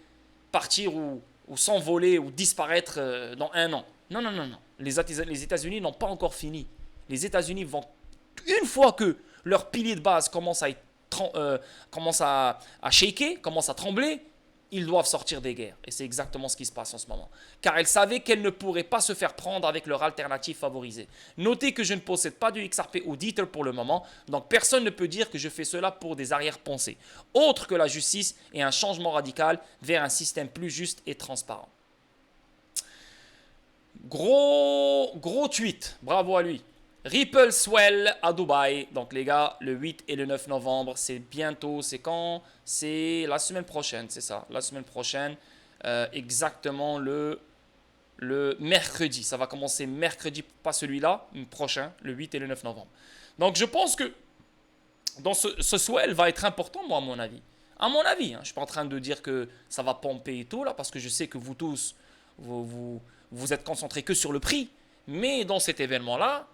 Speaker 1: partir ou ou s'envoler ou disparaître dans un an. Non, non, non, non. Les États-Unis n'ont pas encore fini. Les États-Unis vont, une fois que leur pilier de base commence à shaker, commence à trembler, ils doivent sortir des guerres. Et c'est exactement ce qui se passe en ce moment. Car elles savaient qu'elles ne pourraient pas se faire prendre avec leur alternative favorisée. Notez que je ne possède pas du XRP ou d'Ether pour le moment, donc personne ne peut dire que je fais cela pour des arrière-pensées, autre que la justice et un changement radical vers un système plus juste et transparent. Gros tweet, bravo à lui. Ripple Swell à Dubaï. Donc les gars, le 8 et le 9 novembre, c'est bientôt. C'est quand? C'est la semaine prochaine, c'est ça. La semaine prochaine, exactement le mercredi. Ça va commencer mercredi, pas celui-là, mais prochain, le 8 et le 9 novembre. Donc je pense que dans ce swell va être important, moi, à mon avis. À mon avis, hein, je ne suis pas en train de dire que ça va pomper et tout, là, parce que je sais que vous tous, vous êtes concentrés que sur le prix. Mais dans cet événement-là,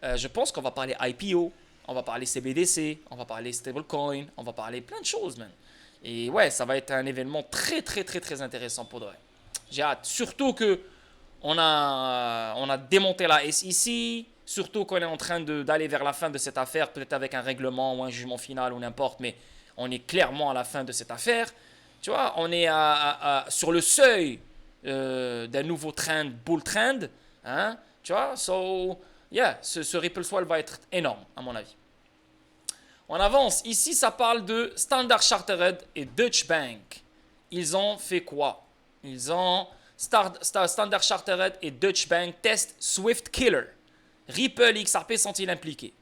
Speaker 1: je pense qu'on va parler IPO, on va parler CBDC, on va parler stablecoin, on va parler plein de choses, man. Et ouais, ça va être un événement très, très, très, très intéressant pour de vrai. J'ai hâte. Surtout que on a démonté la SEC, surtout qu'on est en train d'aller vers la fin de cette affaire, peut-être avec un règlement ou un jugement final ou n'importe, mais on est clairement à la fin de cette affaire. Tu vois, on est sur le seuil d'un nouveau trend, bull trend. Hein, tu vois, so, yeah, ce Ripple Swell va être énorme, à mon avis. On avance. Ici, ça parle de Standard Chartered et Deutsche Bank. Ils ont fait quoi? Ils ont Standard Chartered et Deutsche Bank testent Swift Killer. Ripple et XRP sont-ils impliqués?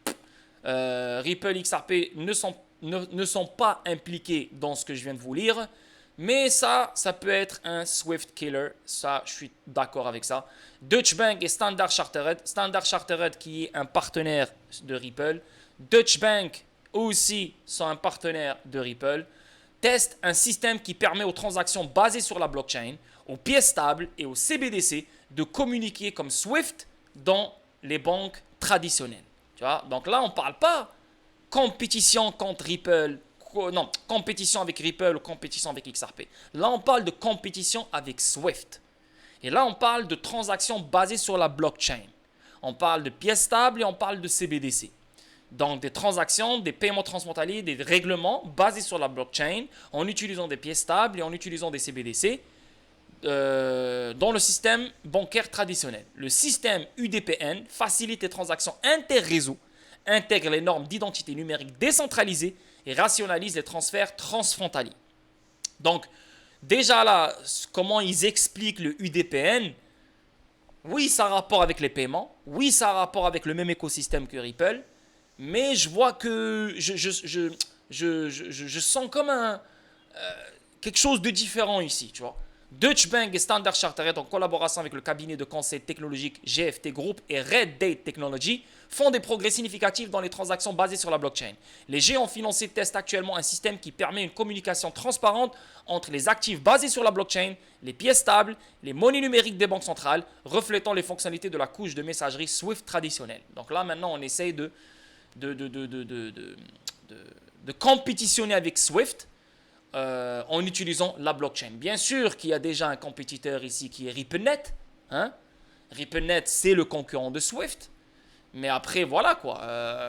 Speaker 1: Ripple et XRP ne sont pas impliqués dans ce que je viens de vous lire. Mais ça peut être un Swift Killer. Ça, je suis d'accord avec ça. Deutsche Bank et Standard Chartered. Standard Chartered qui est un partenaire de Ripple. Deutsche Bank aussi sont un partenaire de Ripple. Testent un système qui permet aux transactions basées sur la blockchain, aux pièces stables et aux CBDC de communiquer comme Swift dans les banques traditionnelles. Tu vois? Donc là, on ne parle pas compétition contre Ripple. Non, compétition avec Ripple ou compétition avec XRP. Là, on parle de compétition avec Swift. Et là, on parle de transactions basées sur la blockchain. On parle de pièces stables et on parle de CBDC. Donc, des transactions, des paiements transfrontaliers, des règlements basés sur la blockchain en utilisant des pièces stables et en utilisant des CBDC dans le système bancaire traditionnel. Le système UDPN facilite les transactions interréseaux, intègre les normes d'identité numérique décentralisées et rationalise les transferts transfrontaliers. Donc, déjà là, comment ils expliquent le UDPN? Oui, ça a rapport avec les paiements. Oui, ça a rapport avec le même écosystème que Ripple. Mais je vois que je sens comme quelque chose de différent ici, tu vois. Deutsche Bank et Standard Chartered, en collaboration avec le cabinet de conseil technologique GFT Group et Red Date Technology, font des progrès significatifs dans les transactions basées sur la blockchain. Les géants financiers testent actuellement un système qui permet une communication transparente entre les actifs basés sur la blockchain, les pièces stables, les monnaies numériques des banques centrales, reflétant les fonctionnalités de la couche de messagerie Swift traditionnelle. Donc là, maintenant, on essaye de compétitionner avec Swift en utilisant la blockchain. Bien sûr qu'il y a déjà un compétiteur ici qui est RippleNet. Hein? RippleNet, c'est le concurrent de Swift. Mais après, voilà quoi.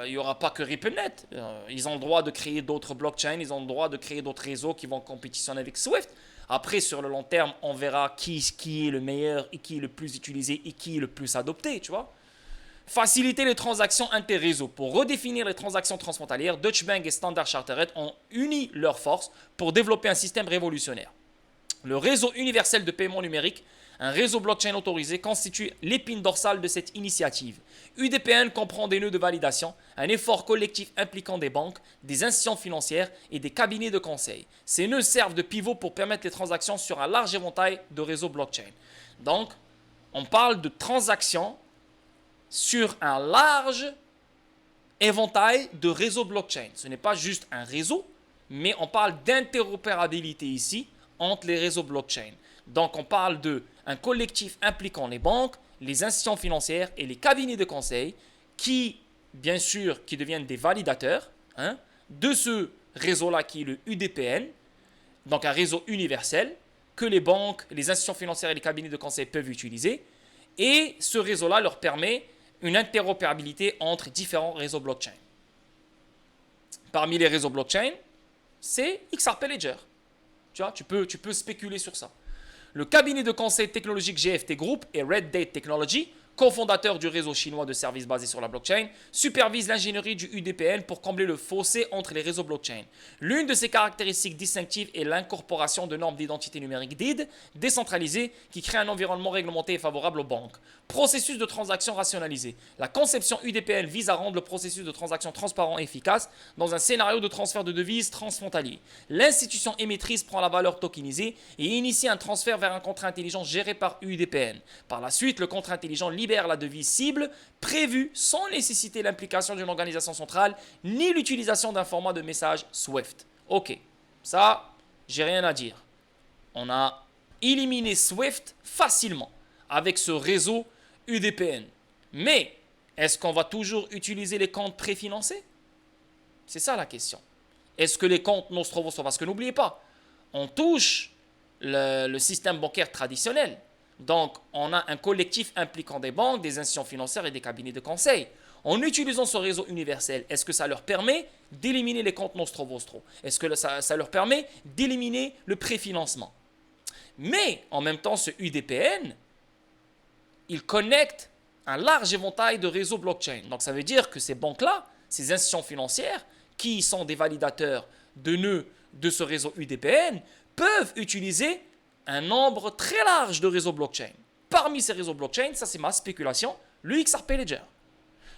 Speaker 1: Il n'y aura pas que RippleNet. Ils ont le droit de créer d'autres blockchains. Ils ont le droit de créer d'autres réseaux qui vont compétitionner avec Swift. Après, sur le long terme, on verra qui est le meilleur et qui est le plus utilisé et qui est le plus adopté, tu vois. Faciliter les transactions interréseaux. Pour redéfinir les transactions transfrontalières, Deutsche Bank et Standard Chartered ont uni leurs forces pour développer un système révolutionnaire. Le réseau universel de paiement numérique, un réseau blockchain autorisé, constitue l'épine dorsale de cette initiative. UDPN comprend des nœuds de validation, un effort collectif impliquant des banques, des institutions financières et des cabinets de conseil. Ces nœuds servent de pivot pour permettre les transactions sur un large éventail de réseaux blockchain. Donc, on parle de transactions sur un large éventail de réseaux blockchain. Ce n'est pas juste un réseau, mais on parle d'interopérabilité ici entre les réseaux blockchain. Donc on parle d'un collectif impliquant les banques, les institutions financières et les cabinets de conseil qui, bien sûr, qui deviennent des validateurs de ce réseau-là qui est le UDPN, donc un réseau universel, que les banques, les institutions financières et les cabinets de conseil peuvent utiliser. Et ce réseau-là leur permet une interopérabilité entre différents réseaux blockchain. Parmi les réseaux blockchain, c'est XRP Ledger. Tu vois, tu peux spéculer sur ça. Le cabinet de conseil technologique GFT Group et Red Date Technology, cofondateur du réseau chinois de services basés sur la blockchain, supervise l'ingénierie du UDPN pour combler le fossé entre les réseaux blockchain. L'une de ses caractéristiques distinctives est l'incorporation de normes d'identité numérique DID décentralisées qui créent un environnement réglementé et favorable aux banques. Processus de transaction rationalisé. La conception UDPN vise à rendre le processus de transaction transparent et efficace dans un scénario de transfert de devises transfrontalier. L'institution émettrice prend la valeur tokenisée et initie un transfert vers un contrat intelligent géré par UDPN. Par la suite, le contrat intelligent libère la devise cible prévue sans nécessiter l'implication d'une organisation centrale ni l'utilisation d'un format de message SWIFT. Ok, ça, j'ai rien à dire. On a éliminé SWIFT facilement avec ce réseau UDPN. Mais, est-ce qu'on va toujours utiliser les comptes préfinancés? C'est ça la question. Est-ce que les comptes Nostromo sont... Parce que n'oubliez pas, on touche le système bancaire traditionnel. Donc, on a un collectif impliquant des banques, des institutions financières et des cabinets de conseil. En utilisant ce réseau universel, est-ce que ça leur permet d'éliminer les comptes Nostro-Vostro? Est-ce que ça leur permet d'éliminer le préfinancement? Mais, en même temps, ce UDPN, il connecte un large éventail de réseaux blockchain. Donc, ça veut dire que ces banques-là, ces institutions financières, qui sont des validateurs de nœuds de ce réseau UDPN, peuvent utiliser un nombre très large de réseaux blockchain. Parmi ces réseaux blockchain, ça c'est ma spéculation, le XRP Ledger.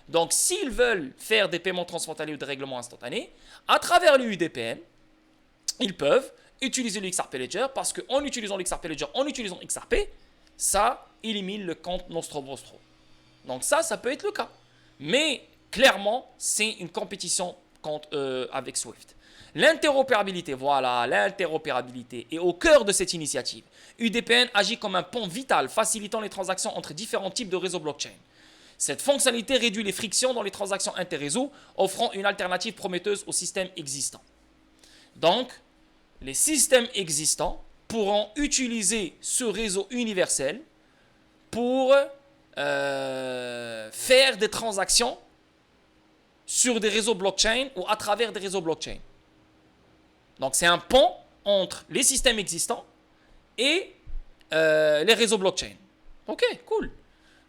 Speaker 1: Donc, s'ils veulent faire des paiements transfrontaliers ou des règlements instantanés, à travers le UDPN, ils peuvent utiliser le XRP Ledger parce qu'en utilisant le XRP Ledger, en utilisant XRP, ça élimine le compte Nostro-Vostro. Donc ça peut être le cas. Mais clairement, c'est une compétition avec Swift. L'interopérabilité, voilà, l'interopérabilité est au cœur de cette initiative. UDPN agit comme un pont vital, facilitant les transactions entre différents types de réseaux blockchain. Cette fonctionnalité réduit les frictions dans les transactions interréseaux, offrant une alternative prometteuse aux systèmes existants. Donc, les systèmes existants pourront utiliser ce réseau universel pour faire des transactions sur des réseaux blockchain ou à travers des réseaux blockchain. Donc, c'est un pont entre les systèmes existants et les réseaux blockchain. Ok, cool.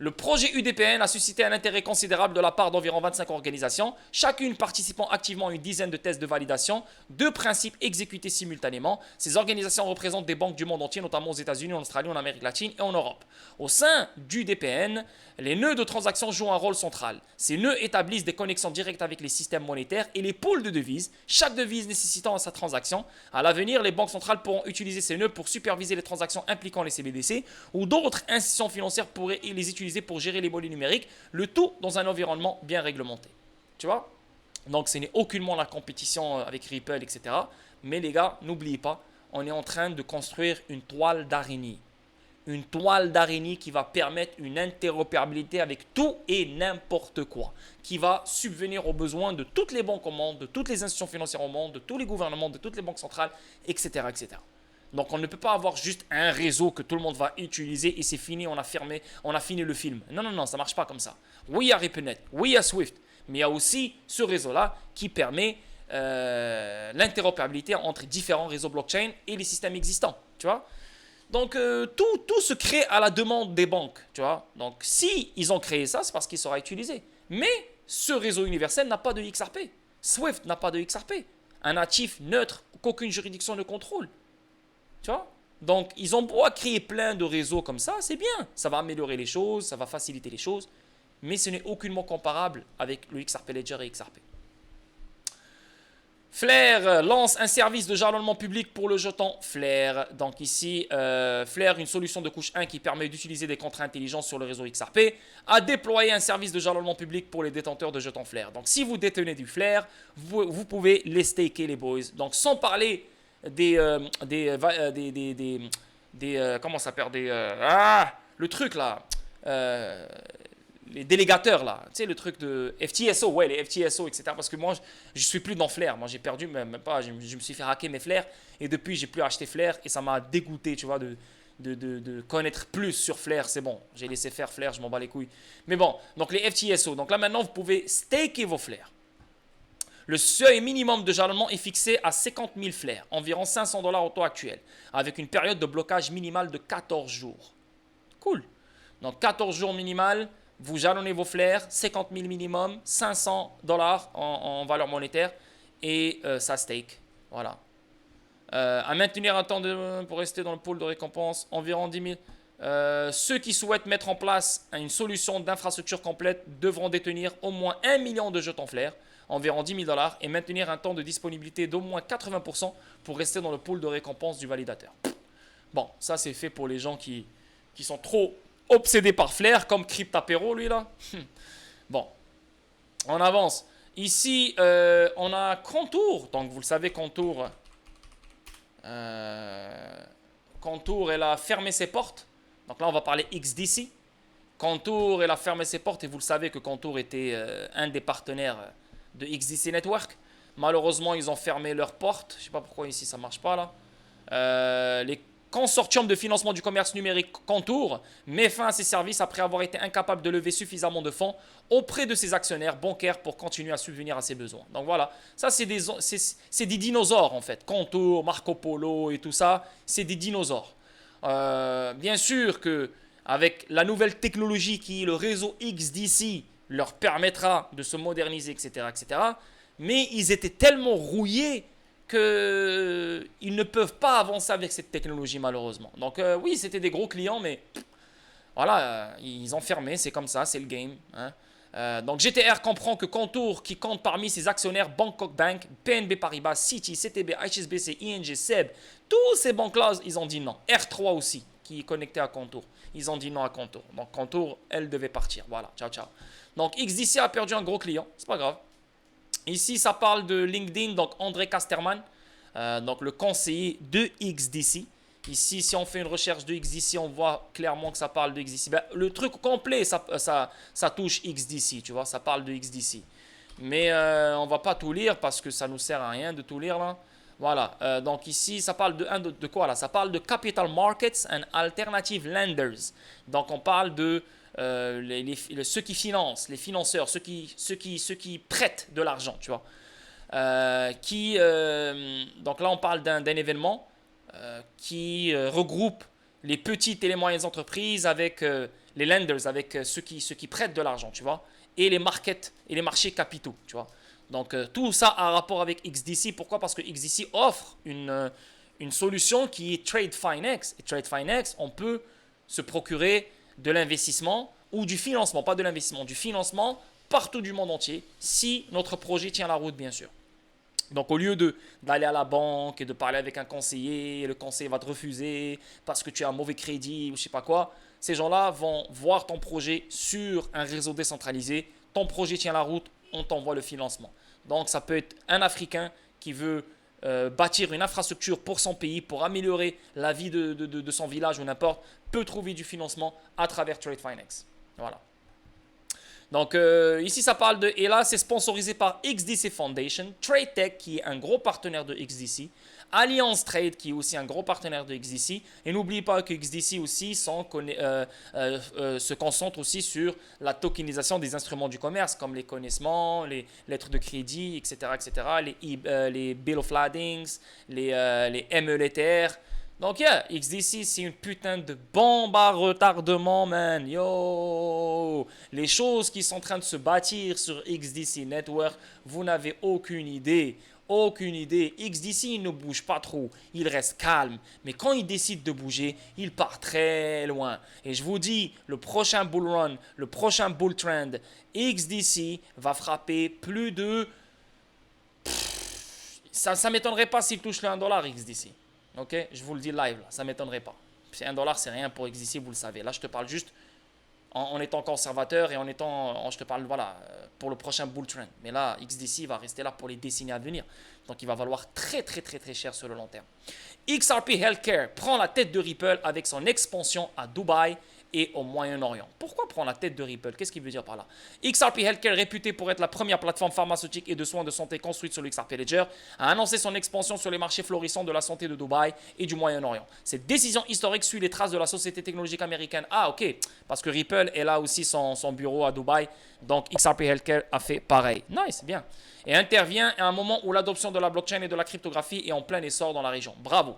Speaker 1: Le projet UDPN a suscité un intérêt considérable de la part d'environ 25 organisations, chacune participant activement à une dizaine de tests de validation, de principes exécutés simultanément. Ces organisations représentent des banques du monde entier, notamment aux États-Unis, en Australie, en Amérique latine et en Europe. Au sein du UDPN, les nœuds de transaction jouent un rôle central. Ces nœuds établissent des connexions directes avec les systèmes monétaires et les pools de devises, chaque devise nécessitant sa transaction. À l'avenir, les banques centrales pourront utiliser ces nœuds pour superviser les transactions impliquant les CBDC ou d'autres institutions financières pourraient les utiliser pour gérer les monnaies numériques, le tout dans un environnement bien réglementé. Tu vois? Donc, ce n'est aucunement la compétition avec Ripple, etc. Mais les gars, n'oubliez pas, on est en train de construire une toile d'araignée. Une toile d'araignée qui va permettre une interopérabilité avec tout et n'importe quoi, qui va subvenir aux besoins de toutes les banques au monde, de toutes les institutions financières au monde, de tous les gouvernements, de toutes les banques centrales, etc., etc. Donc, on ne peut pas avoir juste un réseau que tout le monde va utiliser et c'est fini, on a fini le film. Non, non, non, ça ne marche pas comme ça. Oui, il y a RippleNet, oui, il y a Swift, mais il y a aussi ce réseau-là qui permet l'interopérabilité entre différents réseaux blockchain et les systèmes existants, tu vois. Donc, tout se crée à la demande des banques, tu vois. Donc, si ils ont créé ça, c'est parce qu'il sera utilisé. Mais ce réseau universel n'a pas de XRP. Swift n'a pas de XRP. Un actif neutre qu'aucune juridiction ne contrôle. Tu vois? Donc, ils ont beau créer plein de réseaux comme ça, c'est bien. Ça va améliorer les choses, ça va faciliter les choses. Mais ce n'est aucunement comparable avec le XRP Ledger et XRP. Flare lance un service de jalonnement public pour le jeton Flare. Donc ici, Flare, une solution de couche 1 qui permet d'utiliser des contrats intelligents sur le réseau XRP, a déployé un service de jalonnement public pour les détenteurs de jetons Flare. Donc si vous détenez du Flare, vous pouvez les staker les boys. Donc sans parler le truc là, les délégateurs là, tu sais le truc de FTSO, ouais les FTSO, etc. Parce que moi je suis plus dans Flair, moi j'ai perdu même pas, je me suis fait hacker mes Flair et depuis j'ai plus acheté Flair et ça m'a dégoûté, tu vois, de connaître plus sur Flair, c'est bon, j'ai laissé faire Flair, je m'en bats les couilles. Mais bon, donc les FTSO, donc là maintenant vous pouvez staker vos Flair. Le seuil minimum de jalonnement est fixé à 50 000 Flair, environ 500 $ au taux actuel, avec une période de blocage minimale de 14 jours. Cool. Donc 14 jours minimal, vous jalonnez vos Flair, 50 000 minimum, 500 $ en valeur monétaire et ça stake. Voilà. À maintenir un temps pour rester dans le pool de récompense, environ 10 000. Ceux qui souhaitent mettre en place une solution d'infrastructure complète devront détenir au moins 1 million de jetons Flair, environ 10 000 $ et maintenir un temps de disponibilité d'au moins 80% pour rester dans le pool de récompense du validateur. Bon, ça c'est fait pour les gens qui sont trop obsédés par Flair, comme Cryptapero, lui là. Bon, on avance. Ici, on a Contour. Donc, vous le savez, Contour, elle a fermé ses portes. Donc là, on va parler XDC. Contour, elle a fermé ses portes et vous le savez que Contour était un des partenaires de XDC Network. Malheureusement, ils ont fermé leurs portes. Je ne sais pas pourquoi ici ça ne marche pas là. Les consortium de financement du commerce numérique Contour met fin à ses services après avoir été incapable de lever suffisamment de fonds auprès de ses actionnaires bancaires pour continuer à subvenir à ses besoins. Donc voilà, ça c'est des dinosaures en fait. Contour, Marco Polo et tout ça, c'est des dinosaures. Bien sûr que avec la nouvelle technologie qui est le réseau XDC leur permettra de se moderniser, etc., etc. Mais ils étaient tellement rouillés qu'ils ne peuvent pas avancer avec cette technologie malheureusement. Donc oui, c'était des gros clients, mais voilà, ils ont fermé, c'est comme ça, c'est le game. Hein. Donc GTR comprend que Contour, qui compte parmi ses actionnaires Bangkok Bank, BNP Paribas, Citi, CTB, HSBC, ING, SEB, tous ces banques-là, ils ont dit non. R3 aussi, qui est connecté à Contour. Ils ont dit non à Contour. Donc Contour, elle devait partir. Voilà, ciao, ciao. Donc XDC a perdu un gros client, c'est pas grave. Ici, ça parle de LinkedIn, donc André Casterman, donc le conseiller de XDC. Ici, si on fait une recherche de XDC, on voit clairement que ça parle de XDC. Ben, le truc complet, ça touche XDC, tu vois, ça parle de XDC. Mais on ne va pas tout lire parce que ça ne nous sert à rien de tout lire là. Voilà, donc ici, ça parle de quoi là? Ça parle de Capital Markets and Alternative Lenders. Donc on parle de ceux qui financent, les financeurs, ceux qui prêtent de l'argent, tu vois. Donc là, on parle d'un événement qui regroupe les petites et les moyennes entreprises avec les lenders, avec ceux qui prêtent de l'argent, tu vois, et les markets et les marchés capitaux, tu vois. Donc tout ça a rapport avec XDC. Pourquoi? Parce que XDC offre une solution qui est Trade Finex. Et Trade Finex, on peut se procurer de l'investissement ou du financement, pas de l'investissement, du financement partout du monde entier, si notre projet tient la route, bien sûr. Donc, au lieu d'aller à la banque et de parler avec un conseiller, le conseiller va te refuser parce que tu as un mauvais crédit ou je sais pas quoi, ces gens-là vont voir ton projet sur un réseau décentralisé. Ton projet tient la route, on t'envoie le financement. Donc, ça peut être un Africain qui veut bâtir une infrastructure pour son pays, pour améliorer la vie de son village ou n'importe, peut trouver du financement à travers Trade Finex. Voilà. Donc ici ça parle de, et là c'est sponsorisé par XDC Foundation, TradeTech qui est un gros partenaire de XDC, Alliance Trade qui est aussi un gros partenaire de XDC, et n'oubliez pas que XDC aussi se concentre aussi sur la tokenisation des instruments du commerce comme les connaissements, les lettres de crédit, etc., les Bill of Ladings, les ME-Letters. Donc, yeah, XDC, c'est une putain de bombe à retardement, man. Yo! Les choses qui sont en train de se bâtir sur XDC Network, vous n'avez aucune idée. Aucune idée. XDC, il ne bouge pas trop. Il reste calme. Mais quand il décide de bouger, il part très loin. Et je vous dis, le prochain bull run, le prochain bull trend, XDC va frapper plus de... Ça ne m'étonnerait pas s'il touche le 1 dollar XDC. Ok, je vous le dis live, là, ça ne m'étonnerait pas. C'est 1 dollar, c'est rien pour XDC, vous le savez. Là, je te parle juste en étant conservateur et je te parle, voilà, pour le prochain bull trend. Mais là, XDC va rester là pour les décennies à venir. Donc, il va valoir très, très, très, très cher sur le long terme. XRP Healthcare prend la tête de Ripple avec son expansion à Dubaï et au Moyen-Orient. Pourquoi prendre la tête de Ripple? Qu'est-ce qu'il veut dire par là? XRP Healthcare, réputé pour être la première plateforme pharmaceutique et de soins de santé construite sur le XRP Ledger, a annoncé son expansion sur les marchés florissants de la santé de Dubaï et du Moyen-Orient. Cette décision historique suit les traces de la société technologique américaine. Ah, ok, parce que Ripple est là aussi son bureau à Dubaï, donc XRP Healthcare a fait pareil. Nice, bien. Et intervient à un moment où l'adoption de la blockchain et de la cryptographie est en plein essor dans la région. Bravo.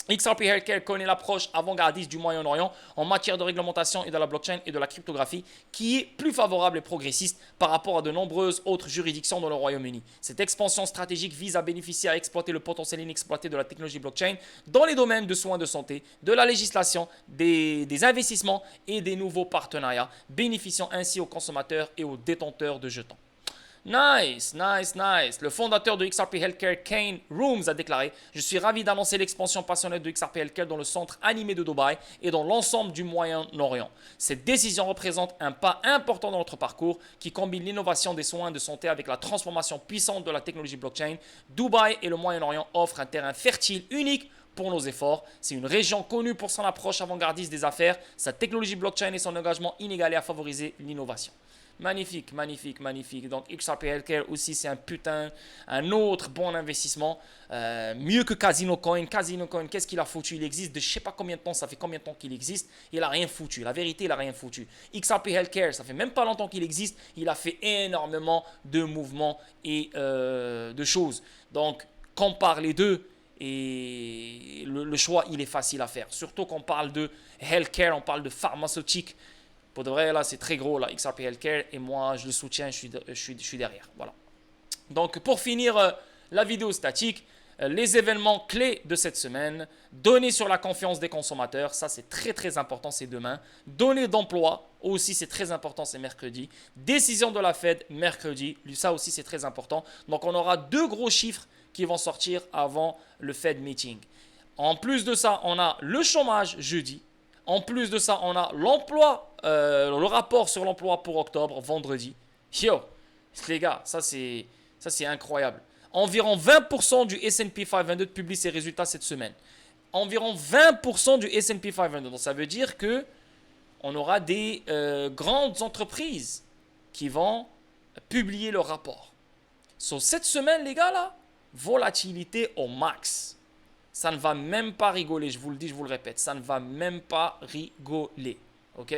Speaker 1: XRP Healthcare connaît l'approche avant-gardiste du Moyen-Orient en matière de réglementation et de la blockchain et de la cryptographie qui est plus favorable et progressiste par rapport à de nombreuses autres juridictions dans le Royaume-Uni. Cette expansion stratégique vise à bénéficier à exploiter le potentiel inexploité de la technologie blockchain dans les domaines de soins de santé, de la législation, des investissements et des nouveaux partenariats, bénéficiant ainsi aux consommateurs et aux détenteurs de jetons. Nice, nice, nice. Le fondateur de XRP Healthcare, Kane Rooms, a déclaré: Je suis ravi d'annoncer l'expansion passionnelle de XRP Healthcare dans le centre animé de Dubaï et dans l'ensemble du Moyen-Orient. Cette décision représente un pas important dans notre parcours qui combine l'innovation des soins de santé avec la transformation puissante de la technologie blockchain. Dubaï et le Moyen-Orient offrent un terrain fertile, unique pour nos efforts. C'est une région connue pour son approche avant-gardiste des affaires, sa technologie blockchain et son engagement inégalé à favoriser l'innovation. Magnifique, magnifique, magnifique. Donc XRP Healthcare aussi, c'est un autre bon investissement. Mieux que Casino Coin. Casino Coin, qu'est-ce qu'il a foutu? Il existe de je ne sais pas combien de temps, ça fait combien de temps qu'il existe. Il n'a rien foutu. La vérité, il n'a rien foutu. XRP Healthcare, ça fait même pas longtemps qu'il existe. Il a fait énormément de mouvements et de choses. Donc, compare les deux. Et le choix, il est facile à faire. Surtout qu'on parle de healthcare, on parle de pharmaceutique. Pour de vrai, là, c'est très gros, là, XRP Healthcare. Et moi, je le soutiens, je suis derrière. Voilà. Donc, pour finir la vidéo statique, les événements clés de cette semaine. Données sur la confiance des consommateurs. Ça, c'est très, très important, c'est demain. Données d'emploi. Aussi, c'est très important, c'est mercredi. Décision de la Fed, mercredi. Ça aussi, c'est très important. Donc, on aura deux gros chiffres qui vont sortir avant le Fed meeting. En plus de ça, on a le chômage jeudi. En plus de ça, on a l'emploi, le rapport sur l'emploi pour octobre, vendredi. Yo, les gars, ça c'est incroyable. Environ 20% du S&P 500 publie ses résultats cette semaine. Environ 20% du S&P 500. Donc ça veut dire que on aura des grandes entreprises qui vont publier leur rapport. Sur cette semaine, les gars, là, volatilité au max. Ça ne va même pas rigoler, je vous le dis, je vous le répète. Ça ne va même pas rigoler. Ok?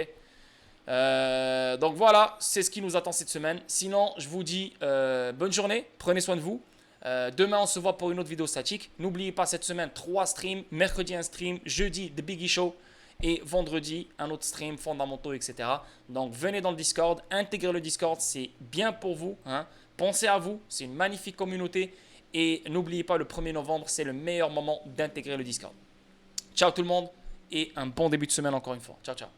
Speaker 1: Donc voilà, c'est ce qui nous attend cette semaine. Sinon, je vous dis bonne journée, prenez soin de vous. Demain, on se voit pour une autre vidéo statique. N'oubliez pas cette semaine, 3 streams. Mercredi, un stream. Jeudi, The Biggie Show. Et vendredi, un autre stream, fondamentaux, etc. Donc venez dans le Discord, intégrez le Discord, c'est bien pour vous. Hein. Pensez à vous, c'est une magnifique communauté. Et n'oubliez pas, le 1er novembre, c'est le meilleur moment d'intégrer le Discord. Ciao tout le monde et un bon début de semaine encore une fois. Ciao, ciao.